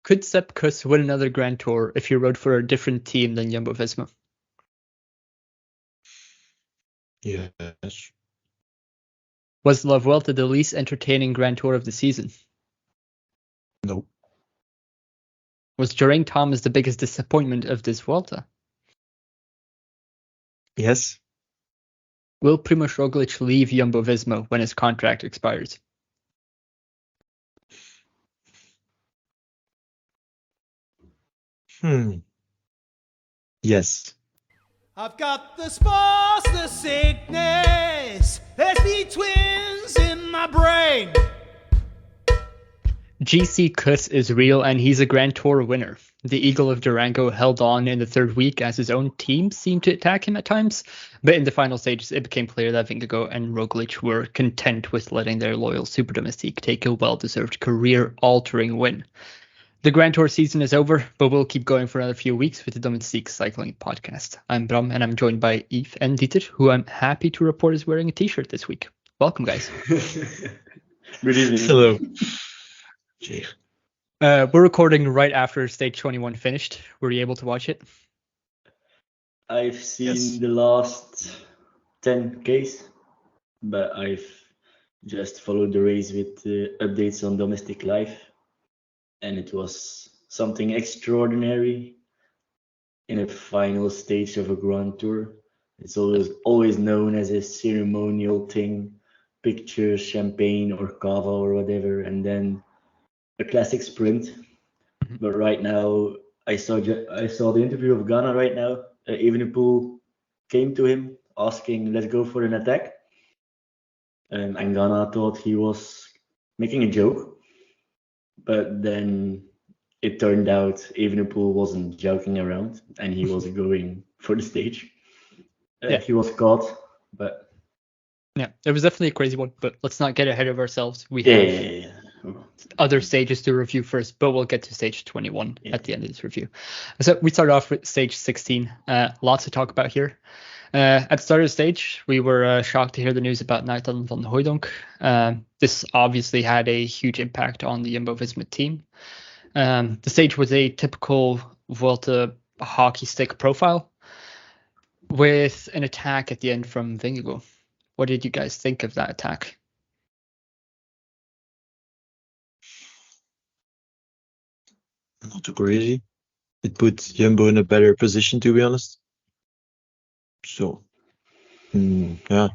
Could Sepp Kuss win another Grand Tour if he rode for a different team than Jumbo-Visma? Yes. Was La Vuelta the least entertaining Grand Tour of the season? No. Was Geraint Thomas the biggest disappointment of this Vuelta? Yes. Will Primož Roglic leave Jumbo-Visma when his contract expires? Yes. I've got the spores, the sickness. There's the twins in my brain. GC Kuss is real and he's a Grand Tour winner. The Eagle of Durango held on in the third week as his own team seemed to attack him at times, but in the final stages it became clear that Vingegaard and Roglic were content with letting their loyal Super Domestique take a well-deserved career-altering win. The Grand Tour season is over, but we'll keep going for another few weeks with the Domestique Cycling Podcast. I'm Bram and I'm joined by Yves and Dieter, who I'm happy to report is wearing a t-shirt this week. Welcome, guys. Good evening. Hello. We're recording right after stage 21 finished. Were you able to watch it? I've seen Yes. the last 10 Ks, but I've just followed the race with updates on Domestic Life, and it was something extraordinary in a final stage of a Grand Tour. It's always known as a ceremonial thing, pictures, champagne or cava or whatever, and then a classic sprint. But right now, I saw the interview of Ghana right now. Evenepoel came to him asking, let's go for an attack. And Ghana thought he was making a joke. But then it turned out Evenepoel wasn't joking around and he was going for the stage. Yeah. He was caught, but Yeah, it was definitely a crazy one, but let's not get ahead of ourselves. We have yeah. other stages to review first, but we'll get to stage 21 Yeah. at the end of this review. So we start off with stage 16. Lots to talk about here. At the start of the stage, we were shocked to hear the news about Nathan van Hooijdonk. This obviously had a huge impact on the Jumbo-Visma team. The stage was a typical Vuelta hockey stick profile with an attack at the end from Vingegaard. What did you guys think of that attack? Not too crazy. It put Jumbo in a better position, to be honest. So, yeah,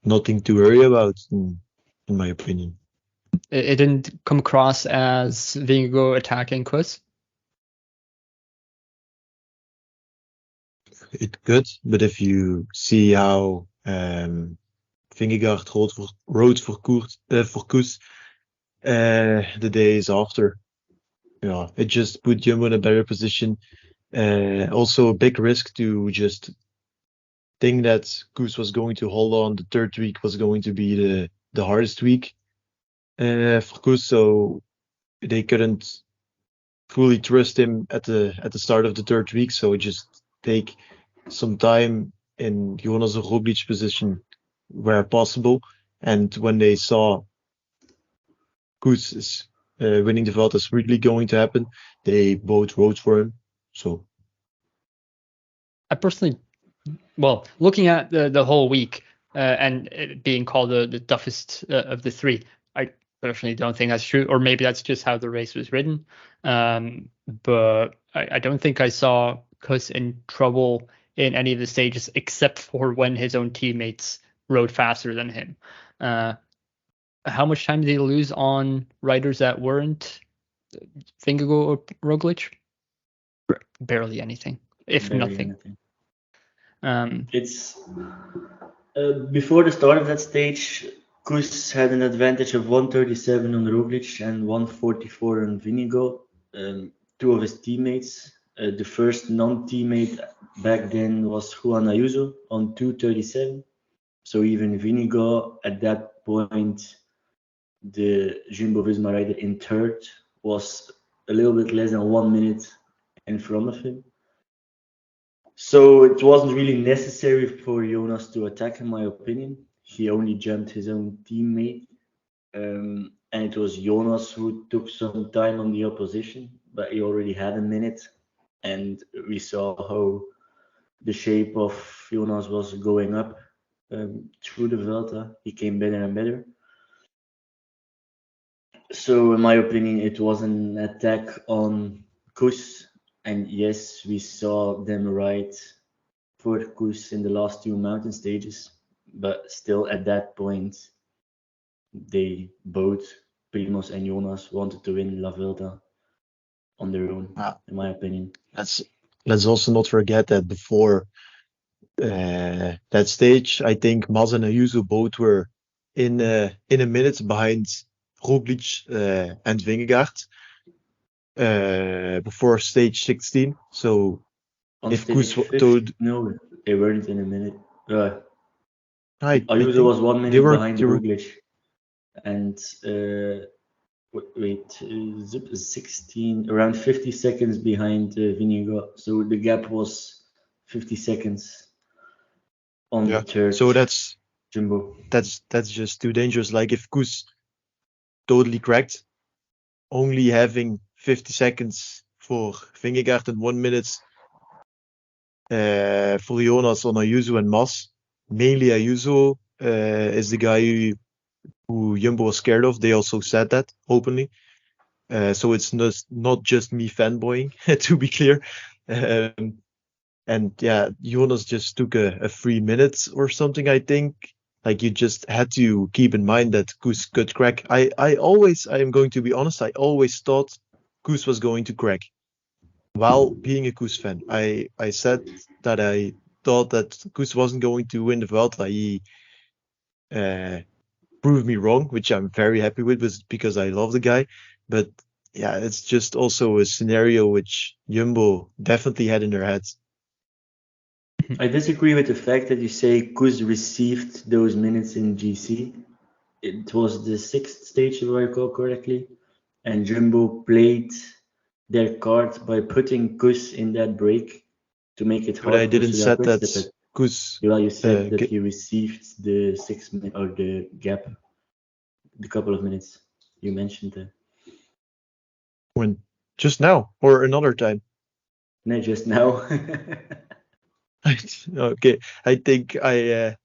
nothing to worry about, in my opinion. It didn't come across as Vingegaard attacking Kuss. It could, but if you see how Vingegaard rode for Kuss the days after, yeah, it just put Jumbo in a better position. Also a big risk to just think that Kuss was going to hold on. The third week was going to be the hardest week for Kuss, so they couldn't fully trust him at the start of the third week. So just take some time in Jonas Roglic's position where possible. And when they saw Kuss is winning the Vuelta is really going to happen, they both rode for him. So I personally, well, looking at the whole week and it being called the toughest of the three, I personally don't think that's true, or maybe that's just how the race was ridden. But I don't think I saw Kuss in trouble in any of the stages except for when his own teammates rode faster than him. How much time did he lose on riders that weren't Vingegaard or Roglic? Barely anything, if Barely nothing. anything. It's before the start of that stage, Kuss had an advantage of 137 on Roglic and 144 on Vingegaard. Two of his teammates. The first non-teammate back then was Juan Ayuso on 237. So even Vingegaard at that point, the Jumbo-Visma rider in third, was a little bit less than 1 minute in front of him. So it wasn't really necessary for Jonas to attack, in my opinion. He only jumped his own teammate. and it was Jonas who took some time on the opposition, but he already had a minute, and we saw how the shape of Jonas was going up through the Vuelta. He came better and better. So in my opinion, it was an attack on Kuss, and yes, we saw them ride for Kuss in the last two mountain stages, but still at that point, they both, Primoz and Jonas, wanted to win La Vuelta on their own, in my opinion. Let's also not forget that before that stage, I think Mas and Ayuso both were in a minute behind Roglic and Vingegaard before stage 16. So On if stage Kuss 50, told, no, they weren't in a minute. I Ayuso think was 1 they minute were behind they were Roglic, and wait, 16, around 50 seconds behind Vingegaard. So the gap was 50 seconds on the yeah. third So that's Jumbo. just too dangerous. Like if Kuss totally cracked, only having 50 seconds for Vingegaard and 1 minute for Jonas on Ayuso and Mas. Mainly Ayuso is the guy who Jumbo was scared of. They also said that openly. So it's not just me fanboying, to be clear. And yeah, Jonas just took a 3 minutes or something, I think. Like you just had to keep in mind that Kuss could crack. I am going to be honest, I always thought Kuss was going to crack. While being a Kuss fan, I said that I thought that Kuss wasn't going to win the Vuelta. He proved me wrong, which I'm very happy with because I love the guy. But yeah, it's just also a scenario which Jumbo definitely had in their heads. I disagree with the fact that you say Kuss received those minutes in GC. It was the 6th stage, if I recall correctly, and Jumbo played their card by putting Kuss in that break to make it hard. But I for didn't Soudal say that Quick-Step. Kuss. Well, you said that he received the 6 minute or the gap, the couple of minutes you mentioned there. When just now or another time? No, just now. Okay, I think I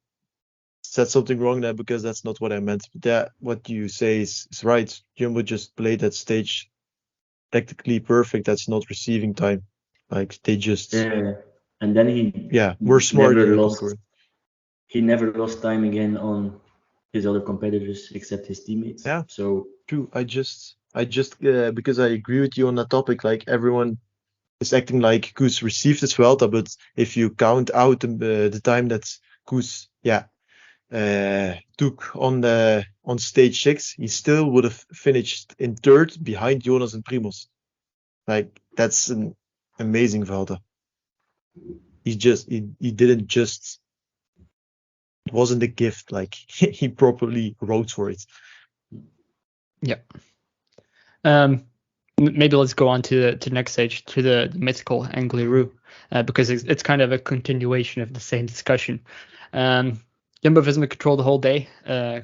said something wrong there because that's not what I meant. But yeah, what you say is right. Jumbo just played that stage technically perfect. That's not receiving time. Like they just and then he we're smart. He never lost time again on his other competitors except his teammates. Yeah, so true. I just because I agree with you on that topic. Like everyone is acting like Kuss received his Vuelta, but if you count out the time that Kuss took on stage 6, he still would have finished in 3rd behind Jonas and Primoz. Like that's an amazing Vuelta. He didn't just, it wasn't a gift. Like he properly wrote for it. Yeah. Maybe let's go on to the next stage, to the mythical Angliru, because it's kind of a continuation of the same discussion. Jumbo-Visma controlled the whole day,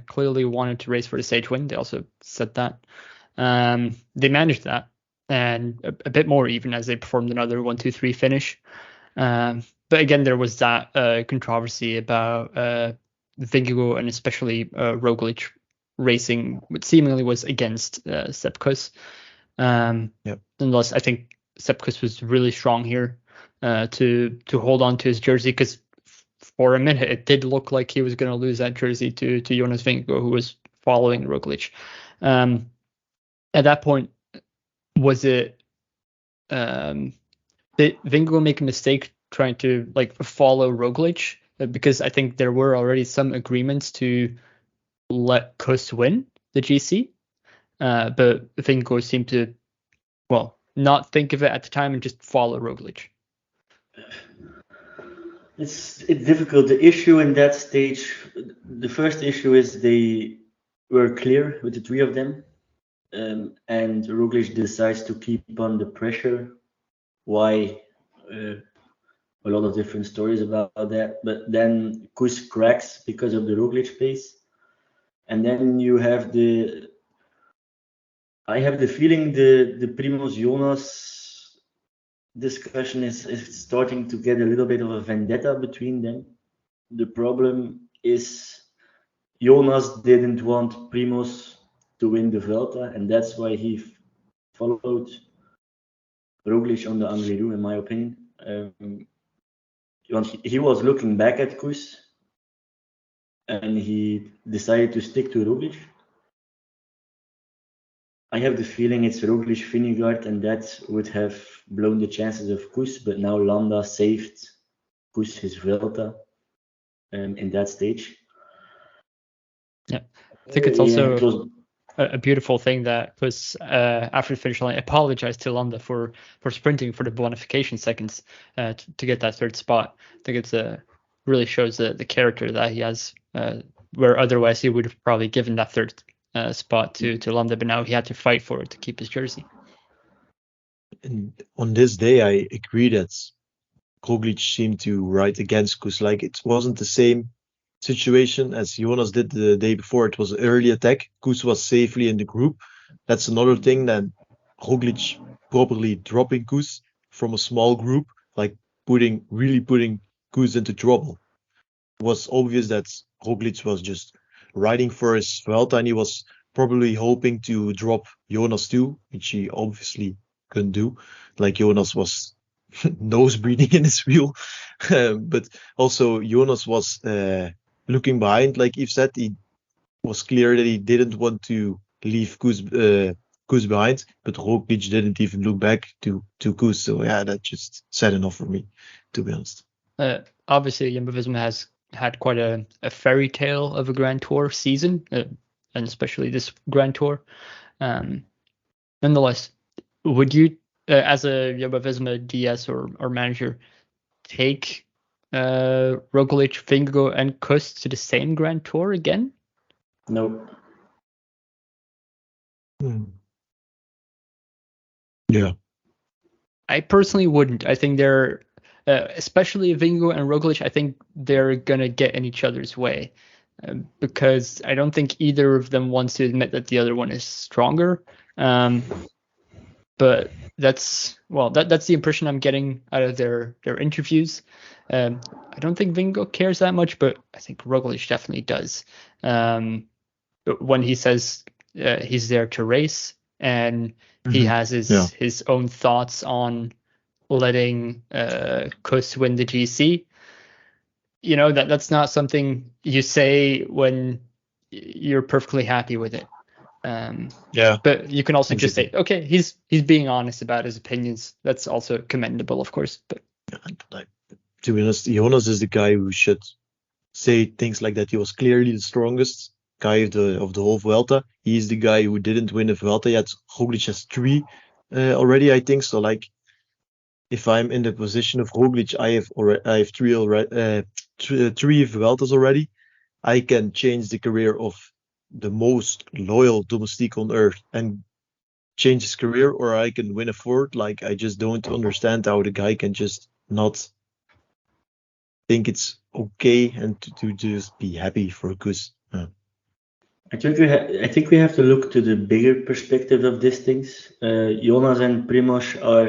clearly wanted to race for the stage win. They also said that. They managed that, and a bit more even as they performed another 1-2-3 finish. But again, there was that controversy about Vingegaard and especially Roglic racing, which seemingly was against Sepp Kuss. Unless I think Sepp Kuss was really strong here to hold on to his jersey, because for a minute it did look like he was going to lose that jersey to Jonas Vingegaard, who was following Roglic. At that point, was it did Vingegaard make a mistake trying to follow Roglic? Because I think there were already some agreements to let Kuss win the GC. But Vingegaard seemed to, not think of it at the time and just follow Roglic. It's difficult. The issue in that stage, the first issue is they were clear with the 3 of them, and Roglic decides to keep on the pressure. Why? A lot of different stories about that. But then Kuss cracks because of the Roglic pace, and then you have the I have the feeling the Primoz Jonas discussion is starting to get a little bit of a vendetta between them. The problem is Jonas didn't want Primoz to win the Vuelta, and that's why he followed Roglic on the Angliru, in my opinion. He was looking back at Kuss, and he decided to stick to Roglic. I have the feeling it's Roglic, Vingegaard, and that would have blown the chances of Kuss, but now Landa saved Kuss his Vuelta in that stage. Yeah, I think it's also a beautiful thing that Kuss, after the finish line, apologized to Landa for sprinting for the bonification seconds to get that third spot. I think it's really shows the character that he has, where otherwise he would have probably given that third spot to Landa, but now he had to fight for it to keep his jersey. And on this day, I agree that Roglic seemed to ride against Kuss. Like, it wasn't the same situation as Jonas did the day before. It was an early attack. Kuss was safely in the group. That's another thing. Then Roglic properly dropping Kuss from a small group, like putting Kuss into trouble. It was obvious that Roglic was just riding for his Vuelta, and he was probably hoping to drop Jonas too, which he obviously couldn't do. Like, Jonas was nose breathing in his wheel. But also Jonas was looking behind, like Yves said. He was clear that he didn't want to leave Kuss behind, but Roglic didn't even look back to Kuss. So yeah, that just said enough for me, to be honest. Obviously, Jumbo-Visma has had quite a fairy tale of a Grand Tour season, and especially this Grand Tour. Nonetheless, would you, as a Jumbo-Visma DS or manager, take Roglic, Vingegaard, and Kuss to the same Grand Tour again? No. Yeah. I personally wouldn't. I think they're, especially Vingegaard and Roglic, I think they're going to get in each other's way, because I don't think either of them wants to admit that the other one is stronger. But that's the impression I'm getting out of their interviews. I don't think Vingegaard cares that much, but I think Roglic definitely does. When he says he's there to race, and he has his own thoughts on letting Kuss win the GC, you know, that's not something you say when you're perfectly happy with it. But you can also just say, okay, he's being honest about his opinions. That's also commendable, of course. But to be honest, Jonas is the guy who should say things like that. He was clearly the strongest guy of the whole Vuelta. He's the guy who didn't win a Vuelta yet. Roglic has 3 already, I think. So, like, if I'm in the position of Roglic, I have 3 Vueltas already. I can change the career of the most loyal domestique on earth and change his career, or I can win a 4th. Like, I just don't understand how the guy can just not think it's okay and to just be happy for Kuss. I think we have to look to the bigger perspective of these things. Jonas and Primoz are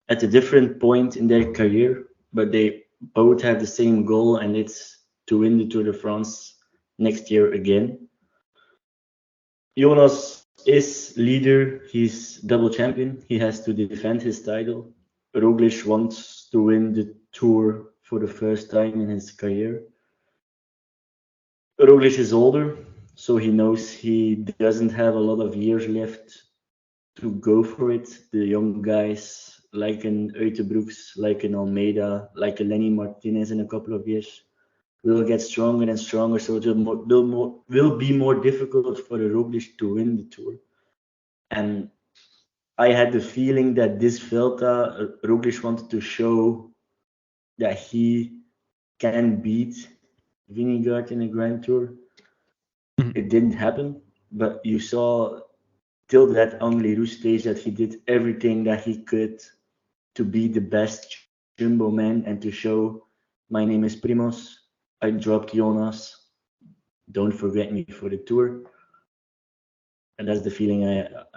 at a different point in their career, but they both have the same goal, and it's to win the Tour de France next year again. Jonas is leader. He's double champion. He has to defend his title. Roglic wants to win the Tour for the first time in his career. Roglic is older, so he knows he doesn't have a lot of years left to go for it. The young guys, like an Uijtdebroeks, like an Almeida, like a Lenny Martinez in a couple of years, will get stronger and stronger, so it will be more difficult for the Roglic to win the Tour. And I had the feeling that this Vuelta, Roglic wanted to show that he can beat Vingegaard in a Grand Tour. It didn't happen, but you saw till that Angliru stage that he did everything that he could to be the best Jumbo man and to show, my name is Primoz, I dropped Jonas, don't forget me for the Tour. And that's the feeling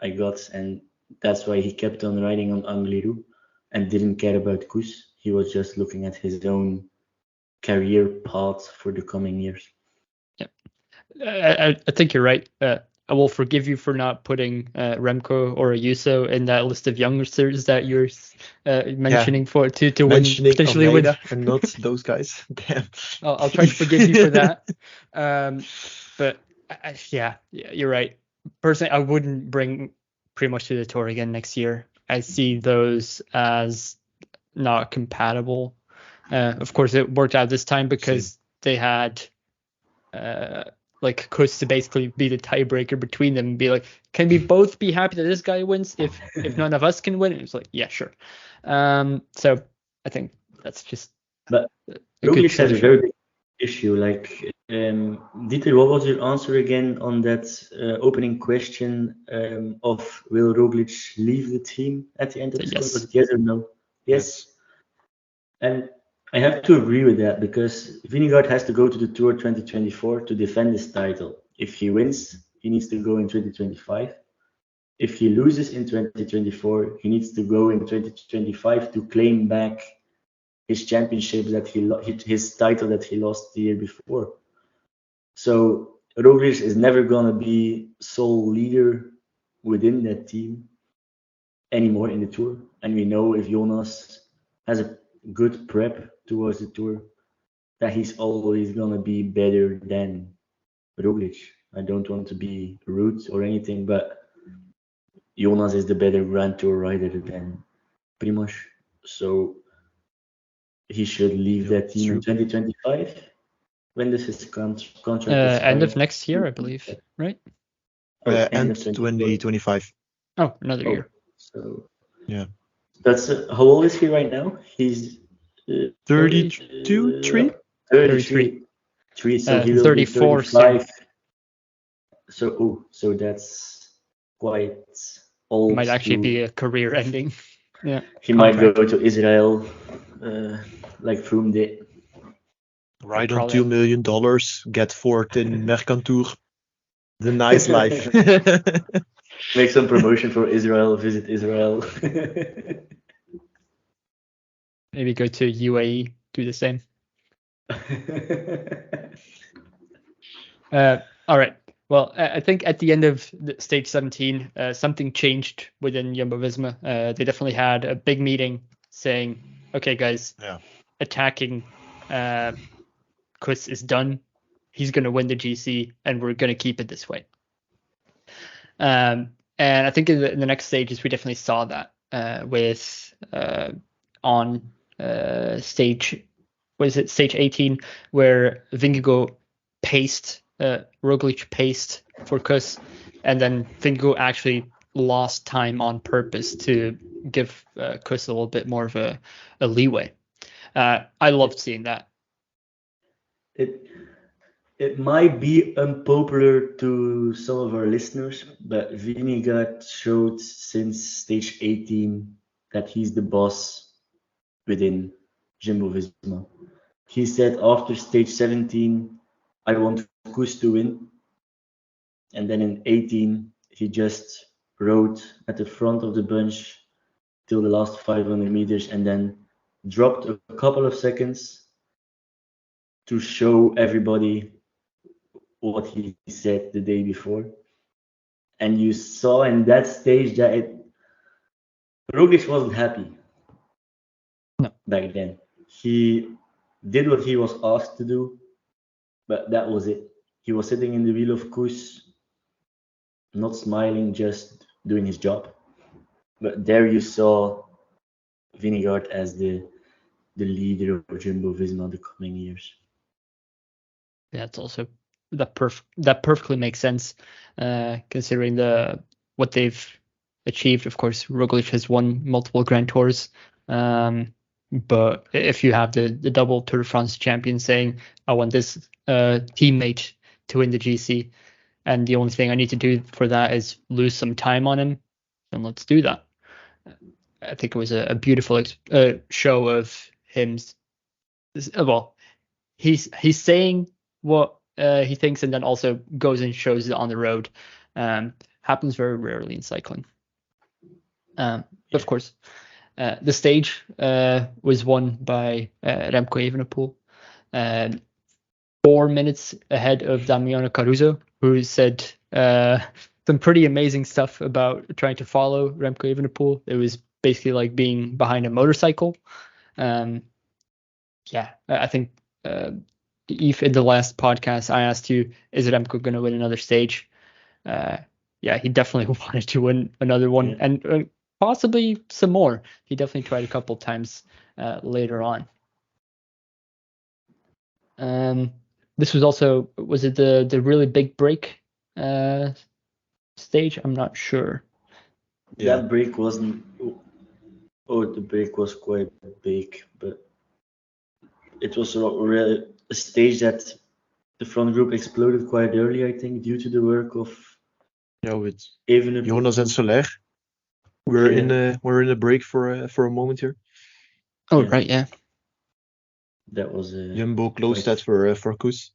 I got, and that's why he kept on riding on Angliru and didn't care about Kuss. He was just looking at his own career path for the coming years. I think you're right. I will forgive you for not putting Remco or Ayuso in that list of youngsters that you're mentioning for to win, potentially win, and not those guys. Damn. I'll try to forgive you for that. But yeah, you're right. Personally, I wouldn't bring Primoz to the Tour again next year. I see those as not compatible. Of course, it worked out this time because they had like Kuss to basically be the tiebreaker between them and be like, can we both be happy that this guy wins if none of us can win? And it's like, yeah, sure. So I think that's just. But Roglic has a very big issue. Like, Dieter, what was your answer again on that opening question of will Roglic leave the team at the end of the season? Was it yes or no? Yes. And I have to agree with that because Vingegaard has to go to the Tour 2024 to defend his title. If he wins, he needs to go in 2025. If he loses in 2024, he needs to go in 2025 to claim back his championship his title that he lost the year before. So Roglic is never gonna be sole leader within that team anymore in the Tour. And we know if Jonas has a good prep towards the Tour, that he's always gonna be better than Roglic. I don't want to be rude or anything, but Jonas is the better Grand Tour rider than Primoz, so he should leave that team in 2025. When does his contract? End of next year, I believe, right? End of 2025. Oh, another year. So yeah, that's how old is he right now? He's 32, 33. So he will 34. Be 35. So that's quite old. Might actually be a career ending. Yeah. He might go to Israel, like Froome did. Ride on $2 million, get fourth in Mercantour. The nice life. Make some promotion for Israel, visit Israel. Maybe go to UAE, do the same. All right. Well, I think at the end of stage 17, something changed within Jumbo-Visma. They definitely had a big meeting saying, okay, guys, attacking Kuss is done. He's going to win the GC, and we're going to keep it this way. And I think in the next stages, we definitely saw that with on stage 18, where Vingegaard paced, Roglic paced for Kuss, and then Vingegaard actually lost time on purpose to give Kuss a little bit more of a leeway. I loved seeing that. It might be unpopular to some of our listeners, but Vingegaard showed since stage 18 that he's the boss within Jumbo-Visma. He said after stage 17, I want Kuss to win. And then in 18, he just rode at the front of the bunch till the last 500 meters and then dropped a couple of seconds to show everybody what he said the day before. And you saw in that stage that Roglic wasn't happy. No. Back then. He did what he was asked to do, but that was it. He was sitting in the wheel of Kuss, not smiling, just doing his job. But there you saw Vingegaard as the leader of Jumbo-Visma the coming years. Yeah, it's also that perfectly makes sense, considering what they've achieved. Of course, Roglic has won multiple Grand Tours, but if you have the double Tour de France champion saying, "I want this teammate to win the GC, and the only thing I need to do for that is lose some time on him," then let's do that. I think it was a beautiful show of him. Well, he's saying what he thinks, and then also goes and shows it on the road. happens very rarely in cycling. Of course, the stage was won by Remco Evenepoel, 4 minutes ahead of Damiano Caruso, who said some pretty amazing stuff about trying to follow Remco Evenepoel. It was basically like being behind a motorcycle. I think Eve, in the last podcast, I asked you, is Remco going to win another stage? He definitely wanted to win another one, and possibly some more. He definitely tried a couple times later on. This was also, was it the really big break stage? I'm not sure. Yeah. That break wasn't. The break was quite big, but it was really a stage that the front group exploded quite early, I think, due to the work of with Evenepoel. Jonas and Soler. We're in a break for a moment here. Oh, right, yeah. That was Jumbo closed that for Kuss.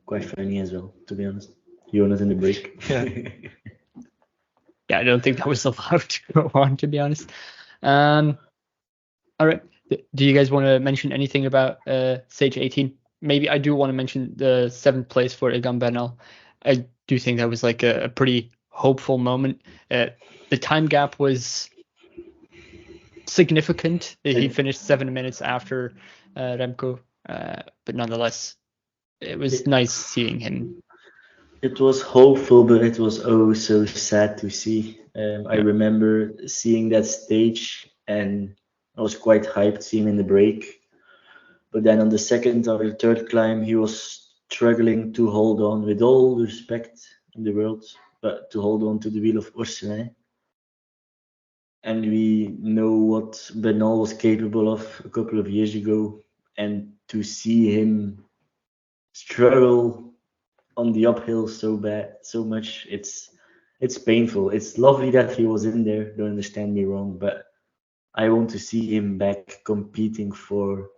Quite funny as well, to be honest. Jonas in the break. Yeah, I don't think that was allowed to go on, to be honest. All right. Do you guys want to mention anything about stage 18? Maybe I do want to mention the 7th place for Egan Bernal. I do think that was like a pretty hopeful moment. The time gap was significant. He finished 7 minutes after Remco, but nonetheless, it was nice seeing him. It was hopeful, but it was so sad to see. I remember seeing that stage, and I was quite hyped seeing him in the break. But then on the second or the third climb, he was struggling to hold on, with all the respect in the world, but to hold on to the wheel of Orselin. And we know what Bernal was capable of a couple of years ago. And to see him struggle on the uphill so much, it's painful. It's lovely that he was in there, don't understand me wrong, but I want to see him back competing for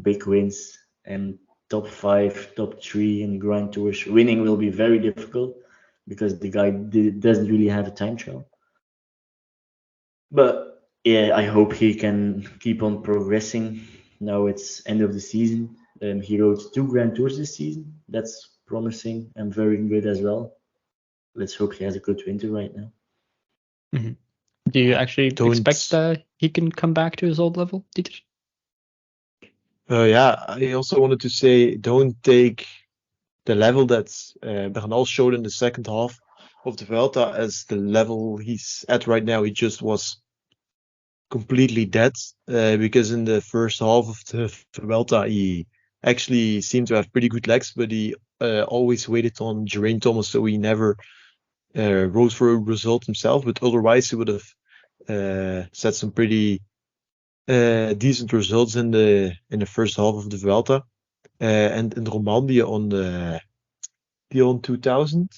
big wins and top 5, top 3 in Grand Tours. Winning will be very difficult because the guy doesn't really have a time trial. But yeah, I hope he can keep on progressing. Now it's end of the season. He rode 2 Grand Tours this season. That's promising and very good as well. Let's hope he has a good winter right now. Mm-hmm. Do you actually expect he can come back to his old level, Dieter? I also wanted to say, don't take the level that Bernal showed in the second half of the Vuelta as the level he's at right now. He just was completely dead because in the first half of the Vuelta he actually seemed to have pretty good legs, but he always waited on Geraint Thomas, so he never rode for a result himself. But otherwise he would have set some pretty decent results in the first half of the Vuelta. And in Romandie on the Dion 2000,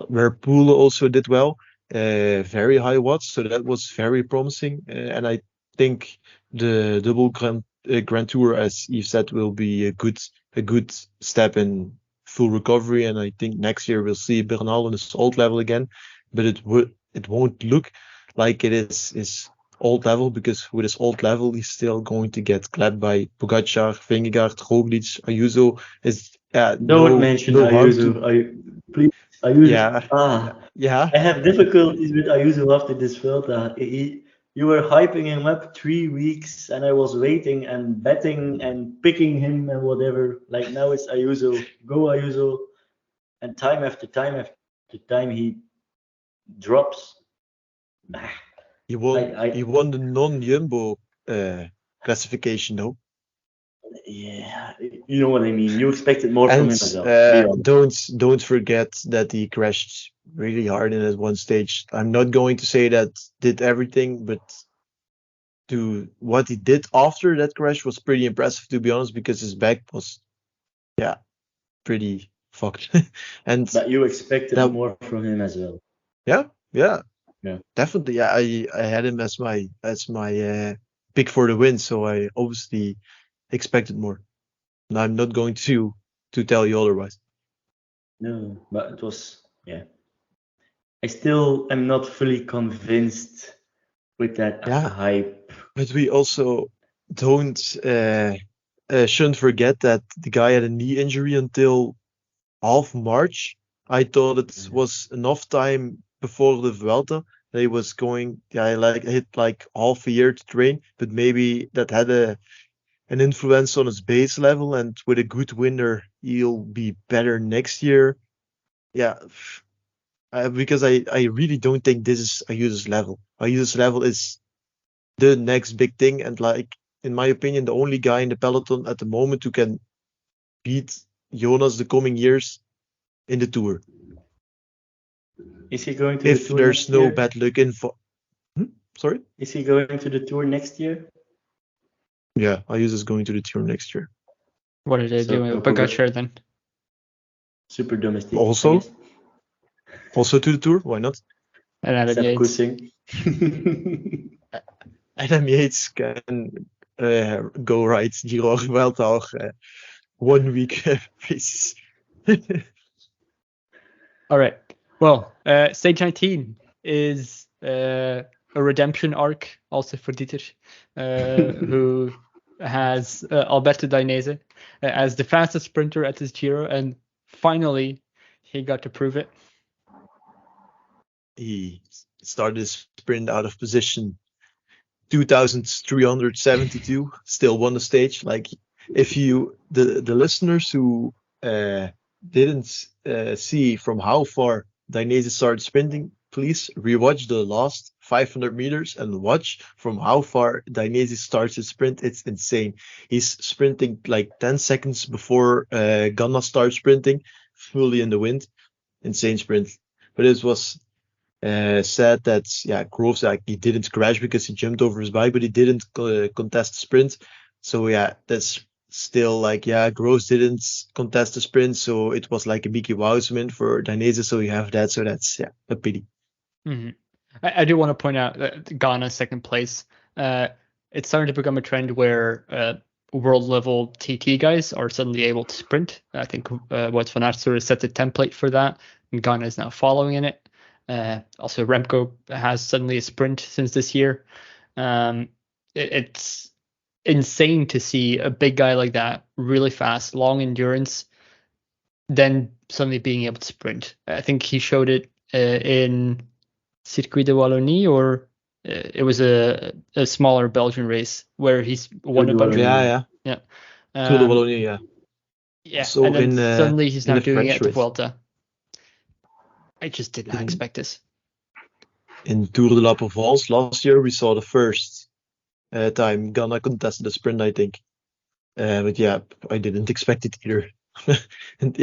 where Poole also did well, very high watts, so that was very promising. And I think the double Grand Tour, as Yves said, will be a good step in full recovery. And I think next year we'll see Bernal on his old level again, but it won't look like it is his old level, because with his old level he's still going to get clapped by Pogačar, Vingegaard, Roglic, Ayuso. Don't mention Ayuso. Please, Ayuso. Yeah. I have difficulties with Ayuso after this Vuelta. You were hyping him up 3 weeks, and I was waiting and betting and picking him and whatever. Like now it's Ayuso, go Ayuso, and time after time he drops. He won the non-Jumbo classification, though. Yeah, you know what I mean. You expected more from him as well. Don't forget that he crashed really hard in that one stage. I'm not going to say that did everything, but what he did after that crash was pretty impressive, to be honest, because his back was pretty fucked. But you expected more from him as well. Yeah, definitely. Yeah, I had him as my pick for the win, so I obviously expected more. And I'm not going to tell you otherwise. No, but it was, yeah. I still am not fully convinced with that Yeah. hype. But we also don't shouldn't forget that the guy had a knee injury until half March. I thought it was enough time before the Vuelta that he was going, hit like half a year to train, but maybe that had an influence on his base level, and with a good winner, he'll be better next year. Yeah, because I really don't think this is Ayuso's level. Ayuso's level is the next big thing, and like in my opinion, the only guy in the peloton at the moment who can beat Jonas the coming years in the Tour. Is he going to If the Tour there's next no year? bad luck sorry? Is he going to the Tour next year? Yeah, Ayuso's going to the Tour next year. What are they So, doing with Pogacar then? Super domestic. Also to the Tour, why not? And Adam Sepp Yates. Kussing. Adam Yates can go ride Giro or Vuelta 1 week basis. All right. Well, stage 19 is a redemption arc also for Dieter, who has Alberto Dainese as the fastest sprinter at this Giro, and finally he got to prove it. He started his sprint out of position 2,372, still won the stage. Like, if you the listeners who didn't see from how far Dainese started sprinting, please rewatch the last 500 meters and watch from how far Dainese starts his sprint. It's insane. He's sprinting like 10 seconds before Ganna starts sprinting, fully in the wind. Insane sprint. But it was said that Groves, like, he didn't crash because he jumped over his bike, but he didn't contest the sprint. So that's still like, Groves didn't contest the sprint, so it was like a Mickey Mouse win for Dainese. So you have that. So that's a pity. Mm-hmm. I do want to point out that Ghana second place. It's starting to become a trend where world level TT guys are suddenly able to sprint. I think Wout van Aert sort of set the template for that, and Ghana is now following in it. Also, Remco has suddenly a sprint since this year. It's insane to see a big guy like that, really fast, long endurance, then suddenly being able to sprint. I think he showed it in Circuit de Wallonie, or it was a smaller Belgian race where he's won a bunch. Yeah. Yeah. Tour de Wallonie, yeah. Yeah, So and then suddenly he's now doing it at the race. Vuelta. I just did not expect this. In Tour de la Provence last year, we saw the first time Ghana contested the sprint, I think. But I didn't expect it either. And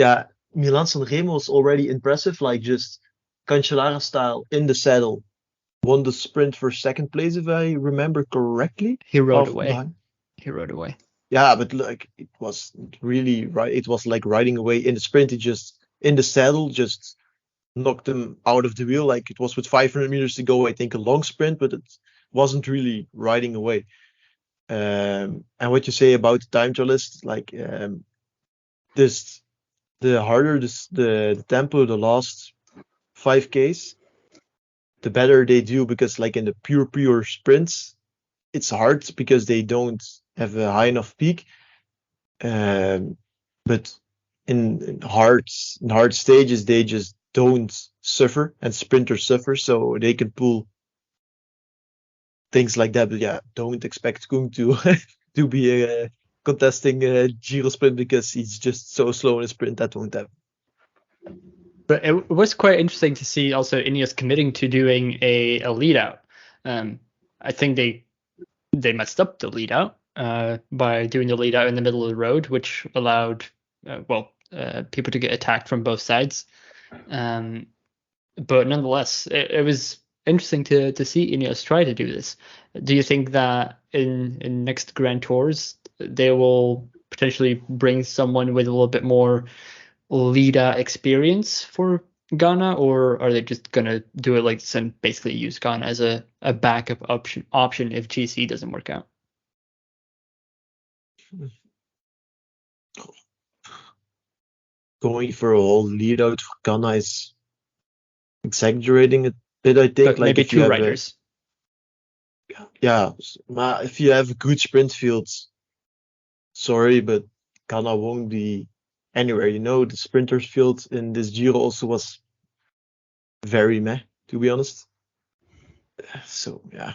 Milan Sanremo was already impressive, like just Cancellara style in the saddle. Won the sprint for second place, if I remember correctly. He rode away. Yeah, but like, it was really right. It was like riding away in the sprint. He just in the saddle just knocked him out of the wheel. Like, it was with 500 meters to go, I think, a long sprint, but it wasn't really riding away. And what you say about the time trialist, like, the harder the tempo, the last 5Ks, the better they do, because like in the pure sprints, it's hard because they don't have a high enough peak. But in hard stages, they just don't suffer, and sprinters suffer, so they can pull things like that. But don't expect Koen to to be contesting a Giro sprint, because he's just so slow in a sprint. That won't happen. But it was quite interesting to see also Ineos committing to doing a lead out. I think they messed up the lead out by doing the lead out in the middle of the road, which allowed people to get attacked from both sides. But nonetheless, it was interesting to see Ineos try to do this. Do you think that in next Grand Tours they will potentially bring someone with a little bit more lead-out experience for Ghana, or are they just gonna do it like this and basically use Ghana as a backup option if GC doesn't work out? going for a whole lead out for Ghana is exaggerating a bit, I think. But maybe if you two have riders. if you have a good sprint field, sorry, but Ghana won't be anywhere. The sprinters field in this Giro also was very meh, to be honest. So, yeah.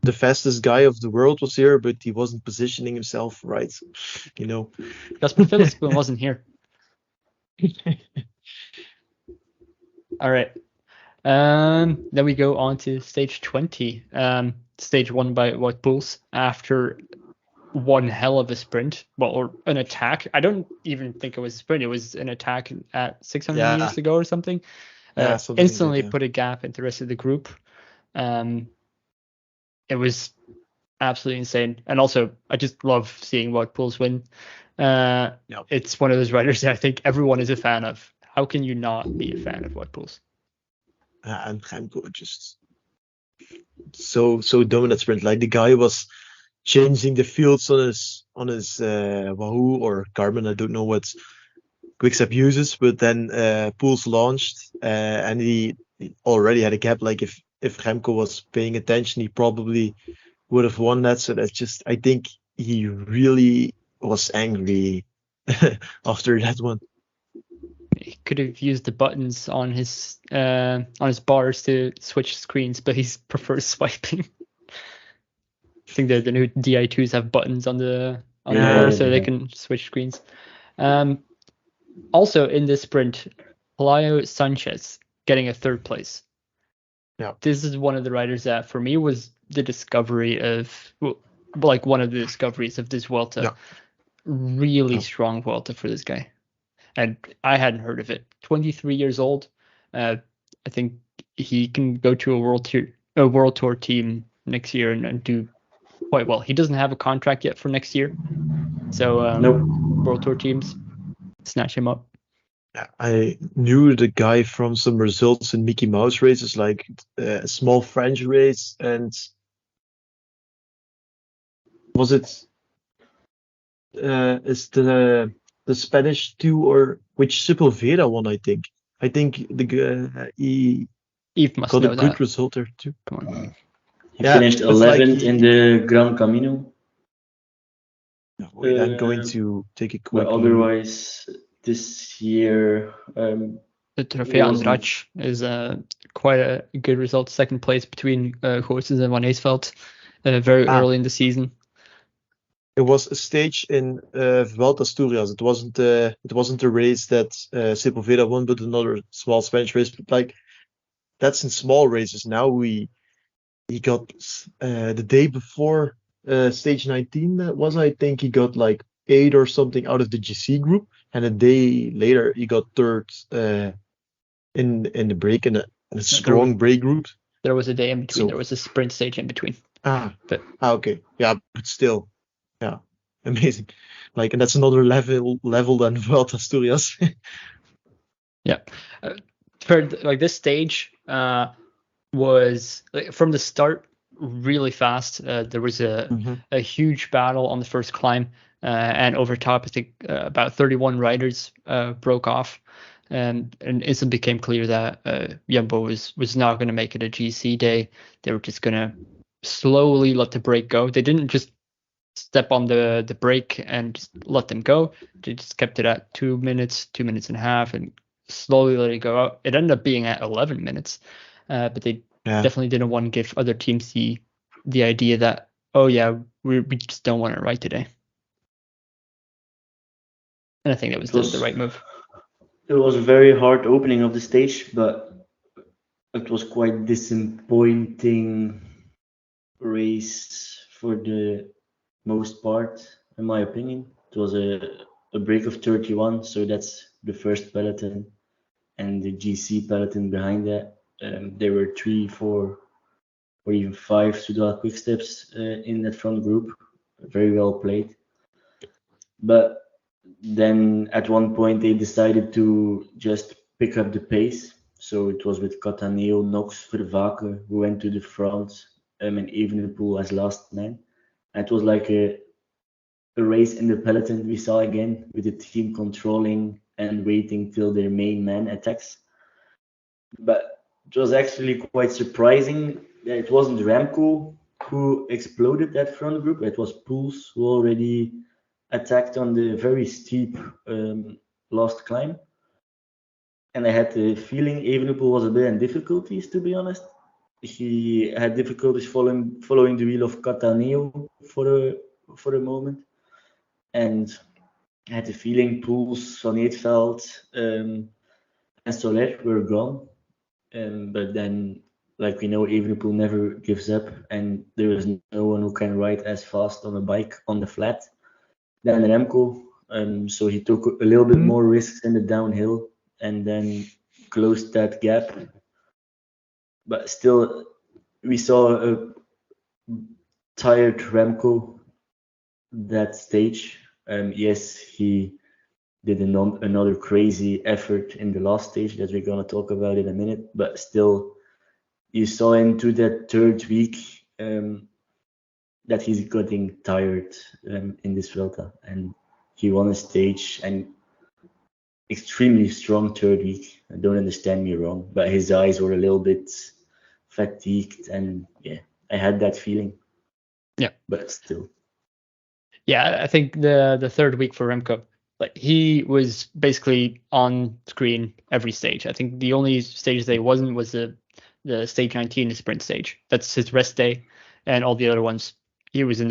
The fastest guy of the world was here, but he wasn't positioning himself right, Jasper Philipsen wasn't here. All right. Then we go on to stage 20. Stage 1 by Wout Poels after one hell of a sprint, or an attack. I don't even think it was a sprint. It was an attack at 600 meters to go or something. Something Instantly like that, put a gap into the rest of the group. It was absolutely insane. And also, I just love seeing Wout Poels win. It's one of those riders that I think everyone is a fan of. How can you not be a fan of Wout Poels? And Remco just so dominant sprint. Like, the guy was changing the fields on his Wahoo or Garmin. I don't know what Quickstep uses, but then Poels launched and he already had a gap. Like, if Remco was paying attention, he probably would have won that. So that's just, I think he really was angry after that one. He could have used the buttons on his bars to switch screens, but he prefers swiping. I think the new Di2s have buttons on the bar so they can switch screens. Also in this sprint, Pelayo Sanchez getting a third place. Yeah. This is one of the riders that for me was the discovery of, one of the discoveries of this Vuelta. Yeah. Really strong Vuelta for this guy. And I hadn't heard of it. 23 years old. I think he can go to a world tour team next year and do quite well. He doesn't have a contract yet for next year. So world tour teams snatch him up. Yeah, I knew the guy from some results in Mickey Mouse races, like a small French race, and was it is the Spanish two, or which Sepulveda one? I think he Eve must got know a good that. result there too. Come on. He finished 11th in the Gran Camino. Wait, I'm going to take a quick But otherwise, this year, The Trofeo Andrade is quite a good result. Second place between Goossens and Van Aysveld very early in the season. It was a stage in Vuelta Asturias. It wasn't a race that Sepulveda won, but another small Spanish race. But like, that's in small races. Now he got the day before stage 19. That was, I think, he got like 8 or something out of the GC group, and a day later he got third in the break in a strong break group. There was a day in between. There was a sprint stage in between. Okay, yeah, but still. Yeah, amazing. Like, and that's another level than Vuelta Asturias. Yeah, for this stage was from the start really fast. There was a huge battle on the first climb, and over top, I think about 31 riders broke off, and it became clear that Jumbo was not going to make it a GC day. They were just going to slowly let the break go. They didn't just step on the brake and just let them go. They just kept it at 2 minutes, 2 minutes and a half, and slowly let it go out. It ended up being at 11 minutes, but they definitely didn't want to give other teams the idea that, we just don't want it right today. And I think that was the right move. It was a very hard opening of the stage, but it was quite disappointing race for the most part, in my opinion. It was a break of 31, so that's the first peloton, and the GC peloton behind that. There were 3, 4, or even 5 Soudal Quicksteps in that front group. Very well played. But then at one point they decided to just pick up the pace. So it was with Cataneo, Knox, Vervaeke who went to the front, and Evenepoel as last man. And it was like a race in the peloton we saw again, with the team controlling and waiting till their main man attacks. But it was actually quite surprising that it wasn't Remco who exploded that front group. It was Poels who already attacked on the very steep last climb. And I had the feeling Evenepoel was a bit in difficulties, to be honest. He had difficulties following the wheel of Cattaneo for a moment. And I had the feeling Poels, Van Eetveld, and Soler were gone. But then, like we know, Evenepoel never gives up, and there is no one who can ride as fast on a bike on the flat than Remco. So he took a little bit more risks in the downhill and then closed that gap. But still, we saw a tired Remco that stage. Yes, he did another crazy effort in the last stage that we're going to talk about in a minute, but still, you saw into that third week that he's getting tired in this Vuelta, and he won a stage and extremely strong third week. Don't understand me wrong, but his eyes were a little bit fatigued, and yeah, I had that feeling. Yeah, but still. Yeah, I think the third week for Remco, like he was basically on screen every stage. I think the only stage that he wasn't was the stage 19, the sprint stage. That's his rest day, and all the other ones he was in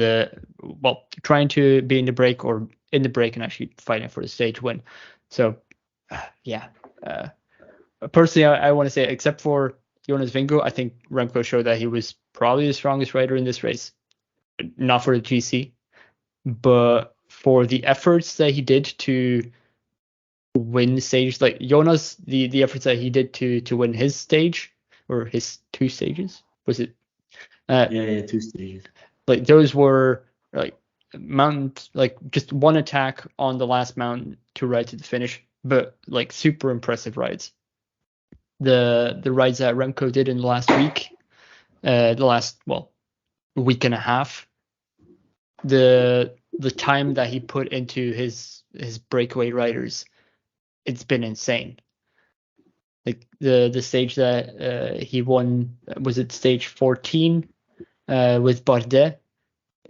trying to be in the break or in the break and actually fighting for the stage win. So personally, I want to say, except for Jonas Vingegaard, I think Remco showed that he was probably the strongest rider in this race. Not for the GC, but for the efforts that he did to win the stage, like Jonas, the efforts that he did to win his stage, or his two stages, was it? Yeah, 2 stages. Like those were like just one attack on the last mountain to ride to the finish, but like super impressive rides. The rides that Remco did in the last week, week and a half, the time that he put into his breakaway riders, it's been insane. Like the stage that he won, was it stage 14 with Bardet?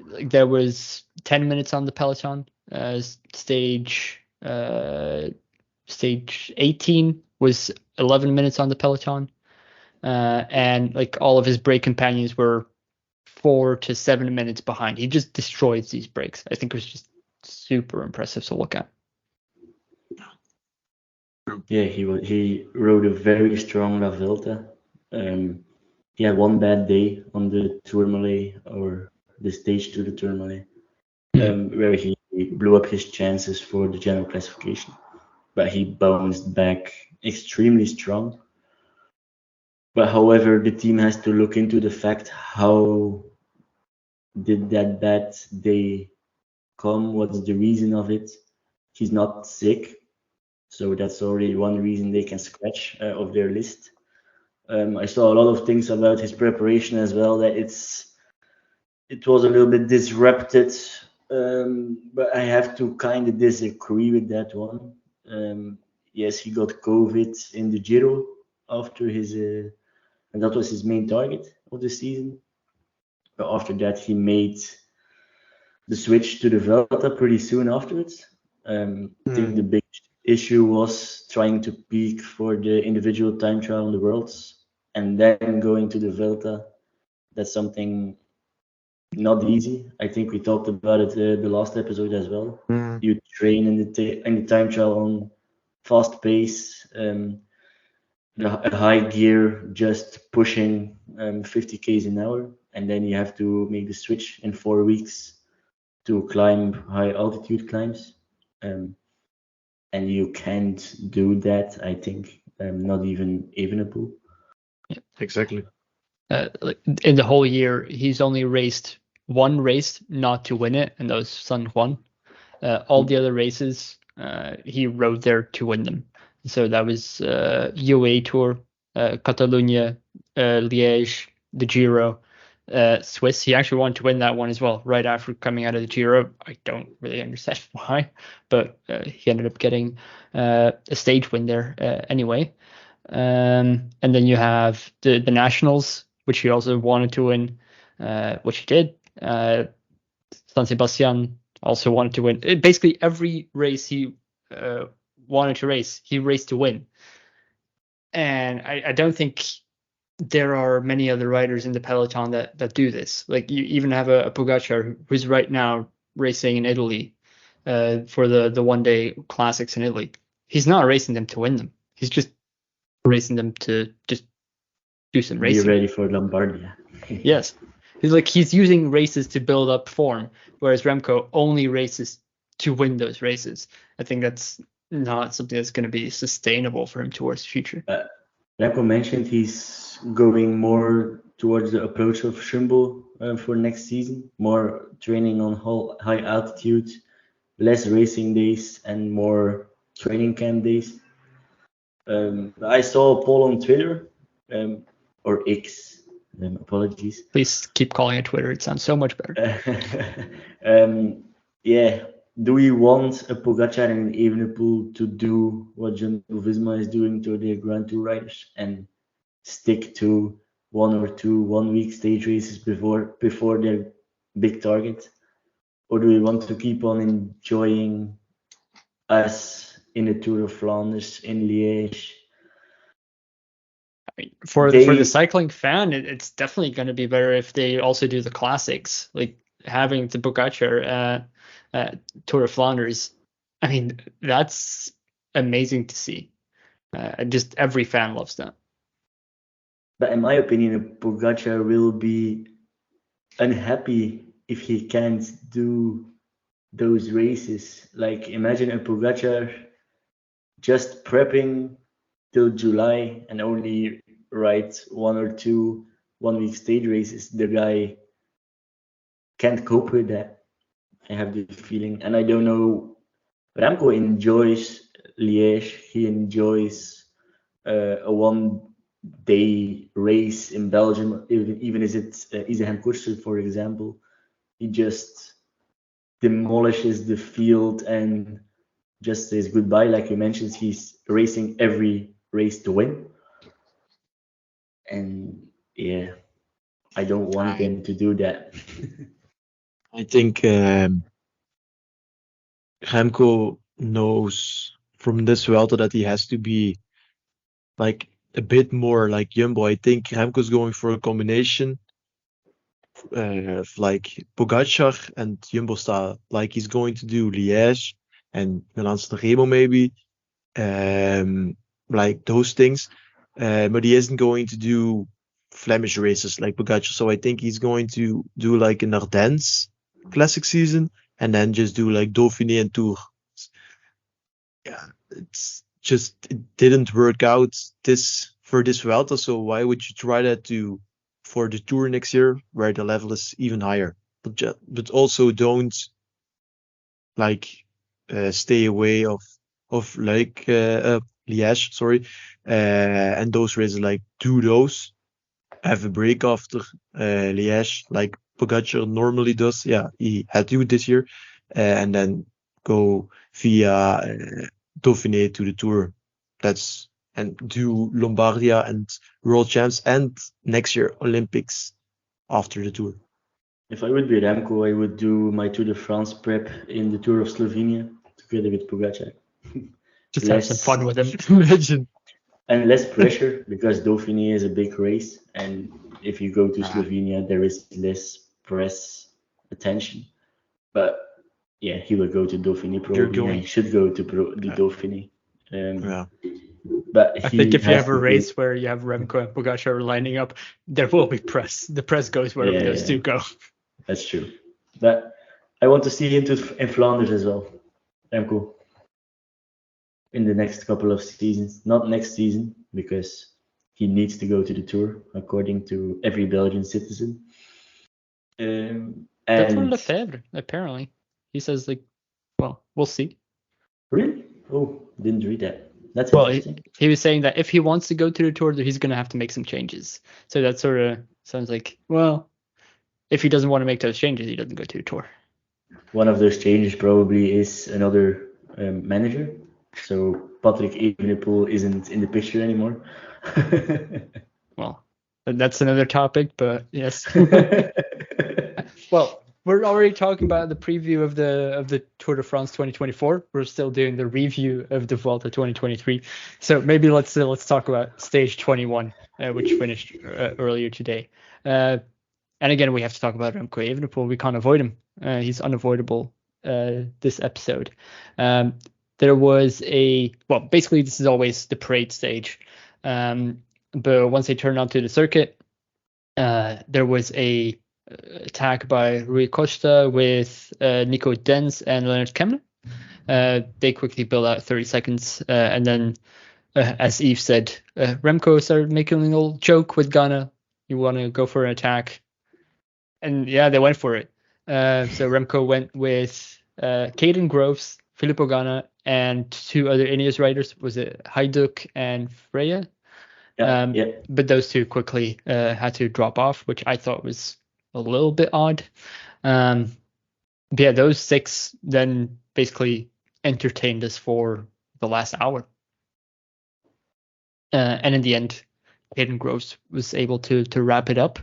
Like there was 10 minutes on the peloton. Stage 18 was 11 minutes on the peloton, and like all of his break companions were 4 to 7 minutes behind. He just destroyed these breaks. I think it was just super impressive to look at. Yeah, he rode a very strong La Vuelta. He had one bad day on the Tourmalet, or the stage to the Tourmalet, where he blew up his chances for the general classification. But he bounced back extremely strong. But however, the team has to look into the fact, how did that bad day come? What's the reason of it? He's not sick, so that's already one reason they can scratch off their list. I saw a lot of things about his preparation as well, that it was a little bit disrupted, but I have to kind of disagree with that one. Yes, he got COVID in the Giro after his, and that was his main target of the season. But after that, he made the switch to the Vuelta pretty soon afterwards. I think the big issue was trying to peak for the individual time trial in the Worlds, and then going to the Vuelta. That's something not easy. I think we talked about it the last episode as well. You train in the time trial on fast pace, a high gear, just pushing 50 k's an hour, and then you have to make the switch in 4 weeks to climb high altitude climbs, and you can't do that, I think, not even Evenepoel. Yeah, exactly. In the whole year, he's only raced one race not to win it, and that was San Juan. All the other races, he rode there to win them. So that was UAE Tour, Catalonia, Liège, the Giro, Swiss. He actually wanted to win that one as well, right after coming out of the Giro. I don't really understand why, but he ended up getting a stage win there anyway. And then you have the Nationals, which he also wanted to win, which he did. San Sebastian also wanted to win. Basically, every race he wanted to race, he raced to win. And I don't think there are many other riders in the peloton that do this. Like, you even have a Pogacar who's right now racing in Italy for the one-day classics in Italy. He's not racing them to win them. He's just racing them to just do some racing. Be ready for Lombardia. Yes. He's using races to build up form, whereas Remco only races to win those races. I think that's not something that's going to be sustainable for him towards the future. Remco mentioned he's going more towards the approach of Jumbo for next season, more training on high altitude, less racing days, and more training camp days. I saw a poll on Twitter, or X, apologies. Please keep calling it Twitter. It sounds so much better. Do we want a Pogacar and an Evenepoel to do what Jumbo-Visma is doing to their Grand Tour riders and stick to 1 or 2 1-week stage races before their big target? Or do we want to keep on enjoying us in the Tour of Flanders, in Liège? I mean, for the cycling fan, it's definitely going to be better if they also do the classics, like having the Pogacar Tour of Flanders. I mean, that's amazing to see. Just every fan loves that. But in my opinion, Pogacar will be unhappy if he can't do those races. Like, imagine a Pogacar just prepping till July and only ride 1 or 2 1-week stage races. The guy can't cope with that. I have the feeling, and I don't know. Remco enjoys Liège. He enjoys a 1-day race in Belgium, even if it's Evenepoel, for example. He just demolishes the field and just says goodbye. Like you mentioned, he's racing every race to win. And yeah, I don't want him to do that. I think Remco knows from this Vuelta that he has to be like a bit more like Jumbo. I think Remco's going for a combination of like Pogacar and Jumbo style. Like, he's going to do Liège and Milan-San Remo maybe, like those things. But he isn't going to do Flemish races like Pogacar. So I think he's going to do like an Ardennes classic season and then just do like Dauphiné and Tour. Yeah, it didn't work out for this Vuelta. So why would you try that for the Tour next year, where the level is even higher? But also don't like stay away of like Liège, sorry, and those races. Like, do those, have a break after Liège, like Pogacar normally does. Yeah, he had to this year, and then go via Dauphiné to the Tour. And do Lombardia and World Champs, and next year Olympics after the Tour. If I would be Remco, I would do my Tour de France prep in the Tour of Slovenia together with Pogacar. Just have some fun with him. And less pressure, because Dauphiné is a big race, and if you go to Slovenia, there is less press attention. But yeah, he will go to Dauphiné probably, and he should go to the Dauphiné. But I think if you have a race where you have Remco and Pogacar lining up, there will be press. The press goes wherever those two go. That's true. But I want to see him in Flanders as well, Remco, in the next couple of seasons. Not next season, because he needs to go to the Tour, according to every Belgian citizen. That's from Lefebvre, apparently. He says, like, well, we'll see. Really? Oh, didn't read that. That's interesting. He was saying that if he wants to go to the Tour, he's going to have to make some changes. So that sort of sounds like, well, if he doesn't want to make those changes, he doesn't go to the Tour. One of those changes probably is another manager. So Patrick Evenepoel isn't in the picture anymore. Well, that's another topic, but yes. Well, we're already talking about the preview of the Tour de France 2024. We're still doing the review of the Vuelta 2023. So maybe let's talk about stage 21, which finished earlier today. And again, we have to talk about Remco Evenepoel. We can't avoid him. He's unavoidable this episode. There was basically this is always the parade stage. But once they turned onto the circuit, there was a attack by Rui Costa with Nico Denz and Leonard Kemna. They quickly built out 30 seconds, and then, as Yves said, Remco started making a little joke with Ghana. You want to go for an attack? And yeah, they went for it. So Remco went with Caden Groves, Filippo Ganna, and two other Ineos riders. Was it Hajduk and Freya? Yeah. But those two quickly had to drop off, which I thought was a little bit odd. But yeah, those six then basically entertained us for the last hour. And in the end, Caden Groves was able to wrap it up.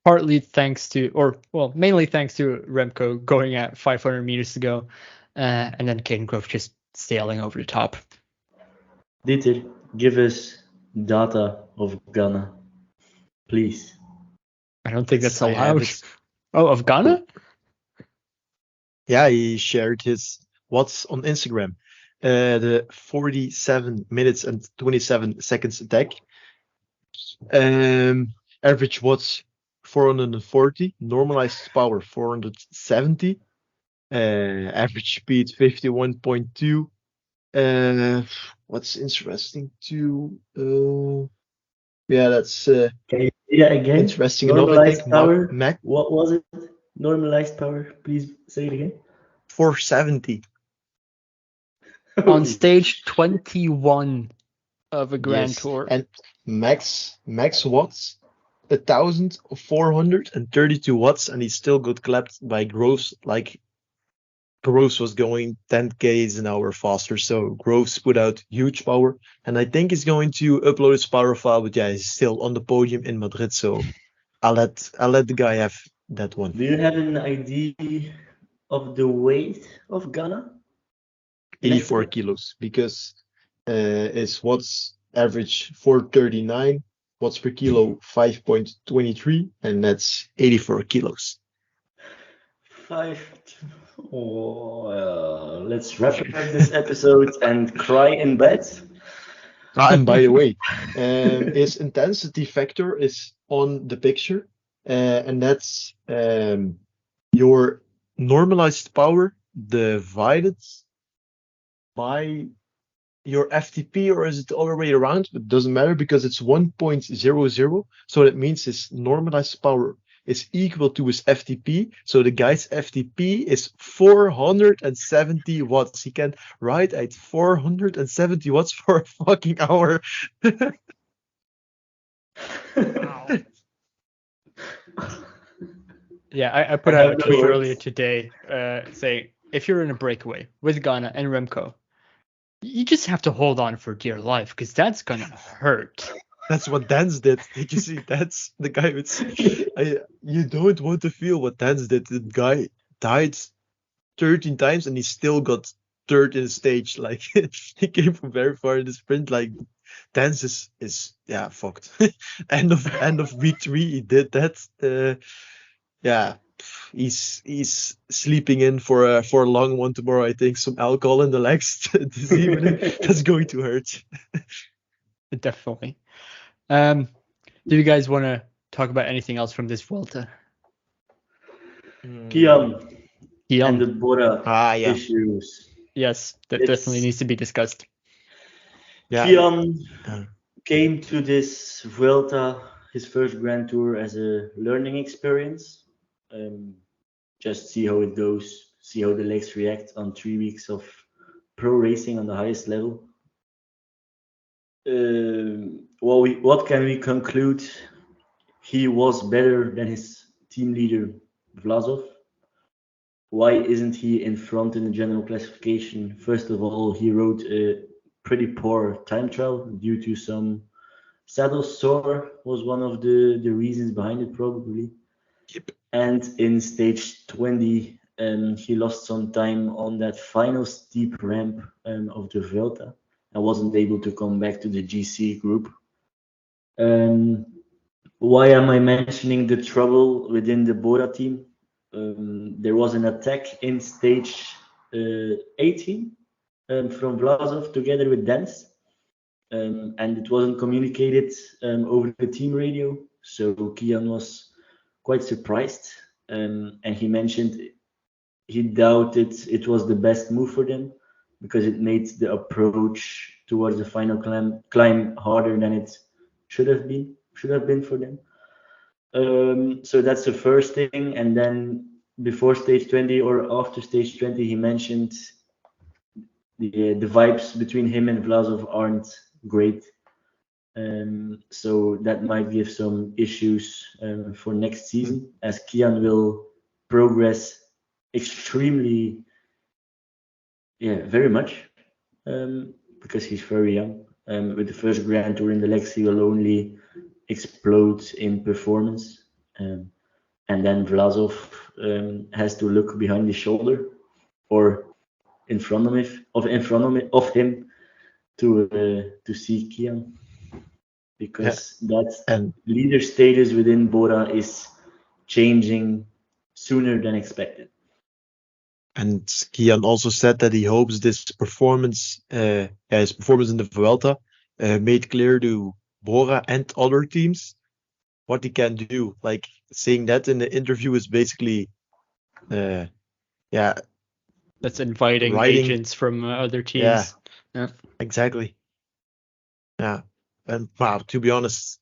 Mainly thanks to Remco going at 500 meters to go, and then Caden Groves just sailing over the top. Dieter, give us data of Ghana, please. I don't think that's I have allowed. it. Oh, of Ghana? Yeah, he shared his what's on Instagram. The 47 minutes and 27 seconds attack. Average watts 440, normalized power 470, average speed 51.2. What's interesting too? That's Can you say that again? interesting enough. I Normalized think power. Mac What was it? Normalized power. Please say it again. 470. On stage 21 of a Grand Yes, Tour. and max watts 1,432 watts, and he still got clapped by Groves. Like Groves was going 10 k's an hour faster, so Groves put out huge power, and I think he's going to upload his power file. But yeah, he's still on the podium in Madrid, so I'll let the guy have that one. Do you have an idea of the weight of Ghana? 84 kilos, because his watts average 439, watts per kilo 5.23, and that's 84 kilos. Let's wrap up this episode and cry in bed. And by the way, his intensity factor is on the picture, and that's your normalized power divided by your FTP, or is it the other way around? But it doesn't matter because it's 1.00. So that means his normalized power is equal to his FTP. So the guy's FTP is 470 watts. He can ride at 470 watts for a fucking hour. Yeah, I put out a tweet earlier today saying, if you're in a breakaway with Ghana and Remco, you just have to hold on for dear life, because that's going to hurt. That's what Dance did. Did you see? That's the guy with... you don't want to feel what Dance did. The guy died 13 times and he still got third in the stage. Like, he came from very far in the sprint. Like, Dance is fucked. end of week 3, he did that. He's sleeping in for a long one tomorrow. I think some alcohol in the legs this evening. That's going to hurt. Definitely. Do you guys want to talk about anything else from this Vuelta? Kian and the Bora issues. Yes, that definitely needs to be discussed. Yeah. Kian came to this Vuelta, his first Grand Tour, as a learning experience. Just see how it goes, see how the legs react on 3 weeks of pro racing on the highest level. What can we conclude? he was better than his team leader Vlasov. Why isn't he in front in the general classification? First of all, he rode a pretty poor time trial due to some saddle sore, was one of the reasons behind it probably. Yep. And in stage 20, he lost some time on that final steep ramp of the Vuelta and wasn't able to come back to the GC group. Why am I mentioning the trouble within the Bora team? There was an attack in stage 18 from Vlasov together with Dens, and it wasn't communicated over the team radio, so Kian was quite surprised, and he mentioned he doubted it was the best move for them because it made the approach towards the final climb harder than it should have been for them. So that's the first thing, and then before stage 20 or after stage 20, he mentioned the vibes between him and Vlasov aren't great, so that might give some issues for next season, as Kian will progress extremely, very much, because he's very young. With the first Grand Tour in the legs, he will only explode in performance, and then Vlasov has to look behind his shoulder or in front of him to see Kian, because that leader status within Bora is changing sooner than expected. And Kian also said that he hopes this performance, his performance in the Vuelta, made clear to Bora and other teams what he can do. Like, saying that in the interview is basically, that's inviting agents from other teams. Yeah, exactly. Yeah, and wow, to be honest,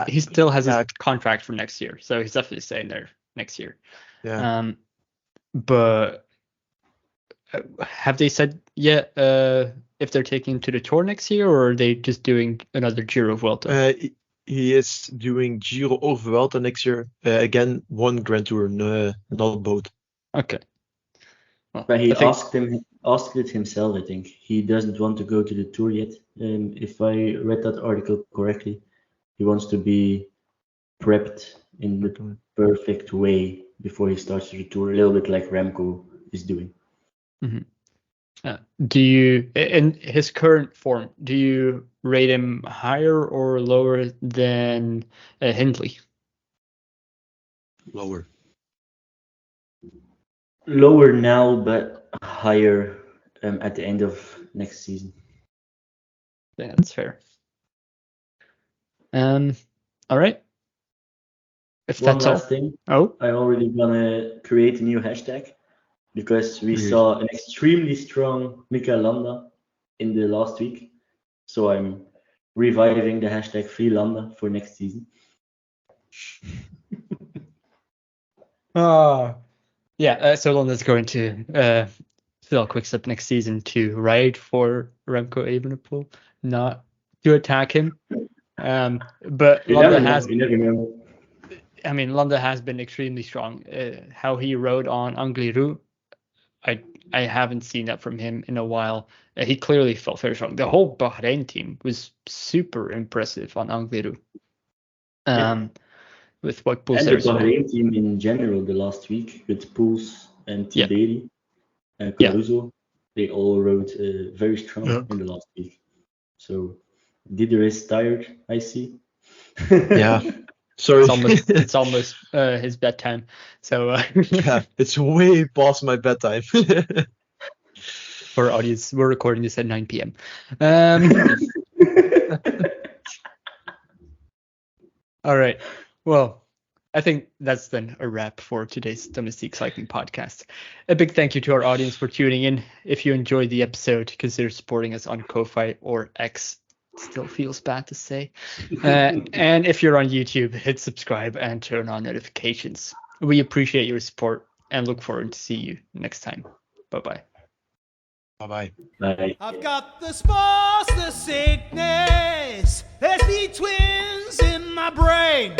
he still has his contract for next year, so he's definitely staying there next year. Yeah. But have they said yet if they're taking him to the Tour next year, or are they just doing another Giro Vuelta? He is doing Giro or Vuelta next year. Again, one Grand Tour, not both. Okay. Well, but he asked it himself, I think. He doesn't want to go to the Tour yet. If I read that article correctly, he wants to be prepped in the perfect way before he starts the Tour, a little bit like Remco is doing. Mm-hmm. Do you, in his current form, do you rate him higher or lower than Hindley? Lower. Lower now, but higher at the end of next season. Yeah, that's fair. All right. If One that's last all. thing. Oh, I already gonna create a new hashtag because we saw an extremely strong Mikel Landa in the last week. So I'm reviving the hashtag Free Landa for next season. So Landa's going to fill Quickstep next season to ride for Remco Evenepoel, not to attack him. But Landa has been extremely strong. How he rode on Angliru, I haven't seen that from him in a while. He clearly felt very strong. The whole Bahrain team was super impressive on Angliru. With what Poels and the Bahrain team in general the last week with Poels and Tiberi and Caruso, they all rode very strong in the last week. So Didier is tired, I see. Yeah. Sorry. It's almost his bedtime. So it's way past my bedtime. For our audience, we're recording this at 9 p.m. All right. Well, I think that's then a wrap for today's Domestique Cycling Podcast. A big thank you to our audience for tuning in. If you enjoyed the episode, consider supporting us on Ko-Fi or X. Still feels bad to say. And if you're on YouTube, hit subscribe and turn on notifications. We appreciate your support and look forward to see you next time. Bye-bye. Bye-bye. Bye. I've got the spores, the sickness. There's the twins in my brain.